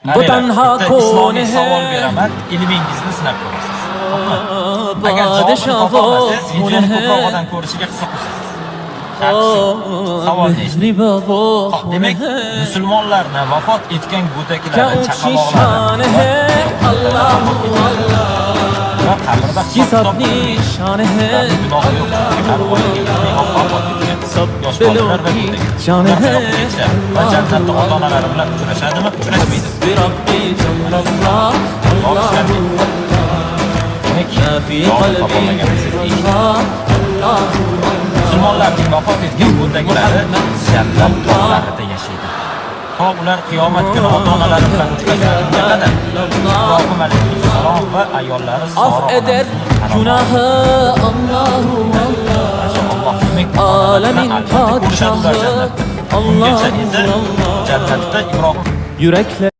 Bu tanha kone savol beraman, ilmingizni sinab ko'rasiz. Agar javobni topa olmasangiz, videoni ko'proq odam ko'rishiga hissa qo'shasiz. Savolni eshiting. Demak, musulmonlarni vafot etgan go'daklar chaqaloqlari va qabrda hisob nishoni gunohi yo'q. Yosh bolalar va go'daklar va jannatda ota-onalari bilan uchrashadimi, uchrashmaydi. Musulmonlarning vafot etgan go'daklari jannat tog'larida yashaydi. To ular qiyomat kuni ota-onalari bilan uchrashgunga qadar Ibrohim alayhissalom va ayollari Sora eder gunohi Allohu alamin podshohi Alloh jannatda Ibrohim yuraklar